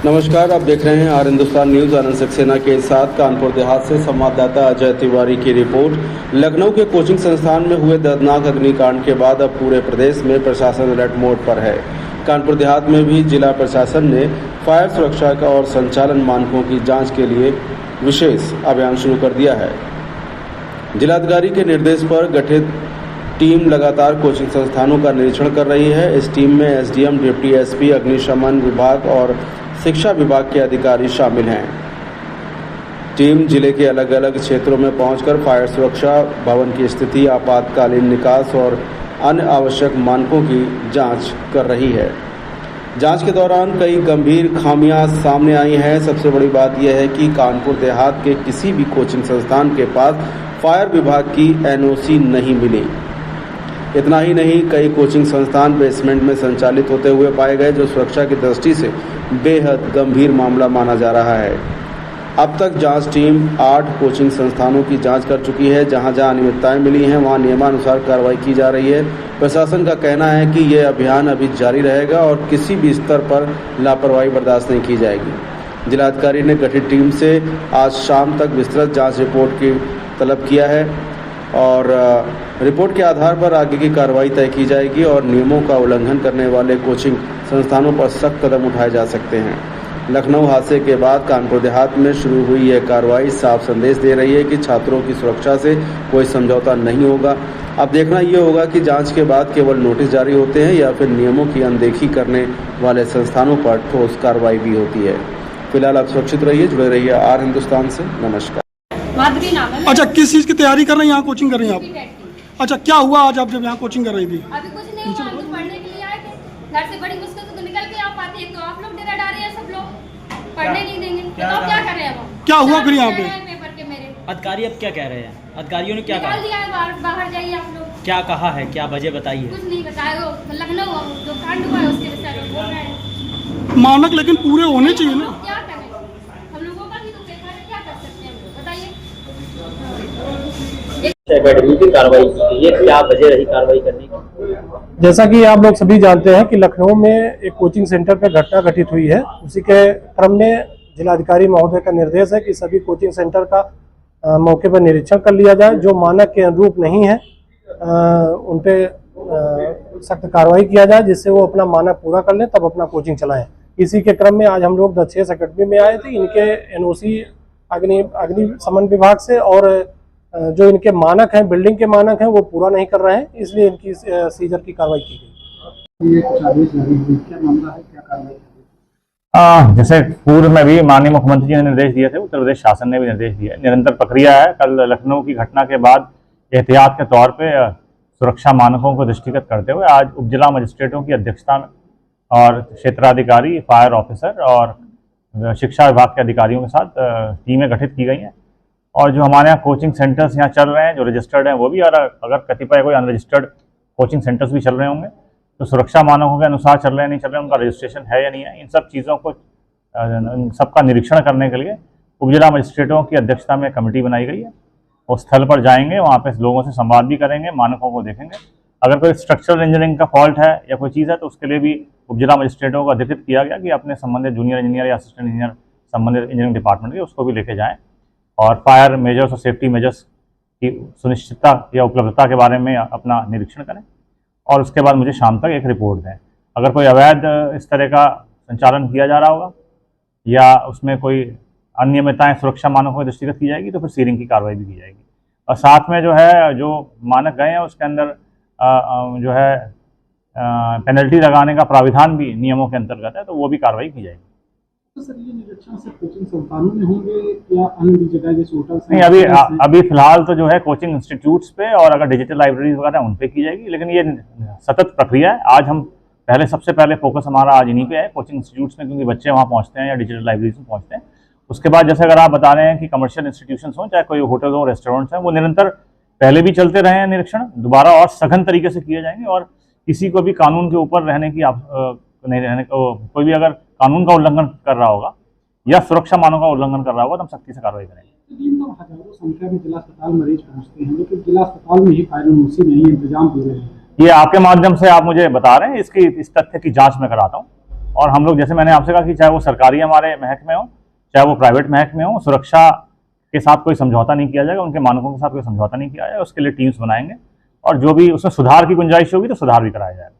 नमस्कार, आप देख रहे हैं आर हिंदुस्तान न्यूज। आनंद सक्सेना के साथ कानपुर देहात से संवाददाता अजय तिवारी की रिपोर्ट। लखनऊ के कोचिंग संस्थान में हुए दर्दनाक अग्निकांड के बाद अब पूरे प्रदेश में प्रशासन अलर्ट मोड पर है। कानपुर देहात में भी जिला प्रशासन ने फायर सुरक्षा का और संचालन मानकों की जांच के लिए विशेष अभियान शुरू कर दिया है। जिलाधिकारी के निर्देश पर गठित टीम लगातार कोचिंग संस्थानों का निरीक्षण कर रही है। इस टीम में एसडीएम, डिप्टी एसपी, अग्निशमन विभाग और शिक्षा विभाग के अधिकारी शामिल हैं। टीम जिले के अलग अलग क्षेत्रों में पहुंचकर फायर सुरक्षा, भवन की स्थिति, आपातकालीन निकास और अन्य आवश्यक मानकों की जांच कर रही है। जांच के दौरान कई गंभीर खामियां सामने आई हैं। सबसे बड़ी बात यह है कि कानपुर देहात के किसी भी कोचिंग संस्थान के पास फायर विभाग की एनओसी नहीं मिली। इतना ही नहीं, कई कोचिंग संस्थान बेसमेंट में संचालित होते हुए पाए गए, जो सुरक्षा की दृष्टि से बेहद गंभीर मामला माना जा रहा है। अब तक जांच टीम 8 कोचिंग संस्थानों की जांच कर चुकी है। जहां जहां अनियमितताएं मिली हैं, वहां नियमानुसार कार्रवाई की जा रही है। प्रशासन का कहना है कि यह अभियान अभी जारी रहेगा और किसी भी स्तर पर लापरवाही बर्दाश्त नहीं की जाएगी। जिलाधिकारी ने गठित टीम से आज शाम तक विस्तृत जाँच रिपोर्ट की तलब किया है और रिपोर्ट के आधार पर आगे की कार्रवाई तय की जाएगी और नियमों का उल्लंघन करने वाले कोचिंग संस्थानों पर सख्त कदम उठाए जा सकते हैं। लखनऊ हादसे के बाद कानपुर देहात में शुरू हुई यह कार्रवाई साफ संदेश दे रही है कि छात्रों की सुरक्षा से कोई समझौता नहीं होगा। अब देखना यह होगा कि जांच के बाद केवल नोटिस जारी होते हैं या फिर नियमों की अनदेखी करने वाले संस्थानों पर ठोस कार्रवाई भी होती है। फिलहाल आप सुरक्षित रहिए, जुड़े रहिए आर हिंदुस्तान से। नमस्कार। अच्छा, किस चीज़ की तैयारी कर रही हैं, यहाँ कोचिंग कर रही हैं आप? अच्छा, क्या हुआ आज आप जब यहाँ कोचिंग कर रही थी? अभी कुछ नहीं हुआ, हम तो पढ़ने के लिए आए थे। घर से बड़ी मुश्किल से तो निकल के आ पाते हैं, तो आप लोग डेरा डाले हैं, सब लोग पढ़ने नहीं देंगे। बताओ क्या कर रहे हैं हम? क्या हुआ फिर यहाँ पे? पेपर के मेरे अधिकारी अब क्या कह रहे हैं? अधिकारियों ने क्या निकाल कहा? दिया है, बाहर जाइए आप लोग। क्या कहा है, क्या वजह बताइए? कुछ नहीं बताया। वो लखनऊ जो कांड हुआ है उसके विषय में बोल रहे हैं। मानक लेकिन पूरे होने चाहिए ना। क्या करें, हम लोगों का भी तो पेपर है, क्या कर सकते हैं बताइए। एकेडमी की कार्रवाई की गई है, क्या वजह रही कार्रवाई करने की? जैसा कि आप लोग सभी जानते हैं कि लखनऊ में एक कोचिंग सेंटर पर घटना घटित हुई है। उसी के क्रम में जिलाधिकारी महोदय का निर्देश है कि सभी कोचिंग सेंटर का मौके पर निरीक्षण कर लिया जाए। जो मानक के अनुरूप नहीं है उन पे सख्त कार्रवाई किया जाए, जिससे वो अपना मानक पूरा कर लें, तब अपना कोचिंग चलाएं। इसी के क्रम में आज हम लोग दक्षेश अकेडमी में आए थे। इनके एनओसी अग्निशमन विभाग से और जो इनके मानक हैं, बिल्डिंग के मानक हैं, वो पूरा नहीं कर रहे हैं, इसलिए इनकी सीजर की कार्रवाई की गई। जैसे पूर्व में भी माननीय मुख्यमंत्री जी ने निर्देश दिए थे, उत्तर प्रदेश शासन ने भी निर्देश दिया है। निरंतर प्रक्रिया है। कल लखनऊ की घटना के बाद एहतियात के तौर पे सुरक्षा मानकों को दृष्टिगत करते हुए आज उपजिला मजिस्ट्रेटों की अध्यक्षता में और क्षेत्राधिकारी, फायर ऑफिसर और शिक्षा विभाग के अधिकारियों के साथ टीमें गठित की गई हैं। और जो हमारे यहाँ कोचिंग सेंटर्स यहाँ चल रहे हैं, जो रजिस्टर्ड हैं वो भी, और अगर कतिपय कोई अनरजिस्टर्ड कोचिंग सेंटर्स भी चल रहे होंगे, तो सुरक्षा मानकों के अनुसार चल रहे हैं नहीं चल रहे, उनका रजिस्ट्रेशन है या नहीं है, इन सब चीज़ों को सबका निरीक्षण करने के लिए उपजिला मजिस्ट्रेटों की अध्यक्षता में कमेटी बनाई गई है। वो स्थल पर जाएंगे, वहाँ पे लोगों से संवाद भी करेंगे, मानकों को देखेंगे। अगर कोई स्ट्रक्चरल इंजीनियरिंग का फॉल्ट है या कोई चीज़ है, तो उसके लिए भी उपजिला मजिस्ट्रेटों को अधिकृत किया गया कि अपने संबंधित जूनियर इंजीनियर या असिस्टेंट इंजीनियर संबंधित इंजीनियरिंग डिपार्टमेंट के, उसको भी लेके जाएँ और फायर मेजर्स और सेफ्टी मेजर्स की सुनिश्चितता या उपलब्धता के बारे में अपना निरीक्षण करें और उसके बाद मुझे शाम तक एक रिपोर्ट दें। अगर कोई अवैध इस तरह का संचालन किया जा रहा होगा या उसमें कोई अनियमितताएं सुरक्षा मानकों की दृष्टिगत की जाएगी, तो फिर सीलिंग की कार्रवाई भी की जाएगी। और साथ में जो है, जो मानक गए हैं उसके अंदर जो है पेनल्टी लगाने का प्राविधान भी नियमों के अंतर्गत है, तो वो भी कार्रवाई की जाएगी। तो सर, ये निरीक्षण से कोचिंग संस्थानों में होंगे या अन्य जगह जैसे होटल? नहीं, अभी फिलहाल तो जो है कोचिंग इंस्टीट्यूट्स पे और अगर डिजिटल लाइब्रेरी वगैरह उन पे की जाएगी, लेकिन ये सतत प्रक्रिया है। आज हम सबसे पहले फोकस हमारा आज इन्हीं पे है, कोचिंग इंस्टीट्यूट्स में, क्योंकि बच्चे वहाँ पहुँचते हैं या डिजिटल लाइब्रेरीज में पहुँचते हैं। उसके बाद जैसे अगर आप बता रहे हैं कि कमर्शियल इंस्टीट्यूशंस हों, चाहे कोई होटल हो, रेस्टोरेंट्स हैं, वो निरंतर पहले भी चलते रहे हैं निरीक्षण, दोबारा और सघन तरीके से किए जाएंगे। और किसी को भी कानून के ऊपर रहने की नहीं रहने को, कोई भी अगर कानून का उल्लंघन कर रहा होगा या सुरक्षा मानकों का उल्लंघन कर रहा होगा, तो हम सख्ती से कार्रवाई करेंगे। हजारों संख्या में जिला अस्पताल मरीज पहुंचते हैं, लेकिन जिला अस्पताल में ही फायर एनओसी नहीं, इंतजाम पूरे हैं। ये आपके माध्यम से आप मुझे बता रहे हैं, इस तथ्य की जांच मैं कराता हूँ और हम लोग, जैसे मैंने आपसे कहा कि चाहे वो सरकारी हमारे महकमे हो, चाहे वो प्राइवेट महकमे हो, सुरक्षा के साथ कोई समझौता नहीं किया जाएगा, उनके मानकों के साथ कोई समझौता नहीं किया जाएगा। उसके लिए टीम्स बनाएंगे और जो भी उसमें सुधार की गुंजाइश होगी तो सुधार भी कराया जाएगा।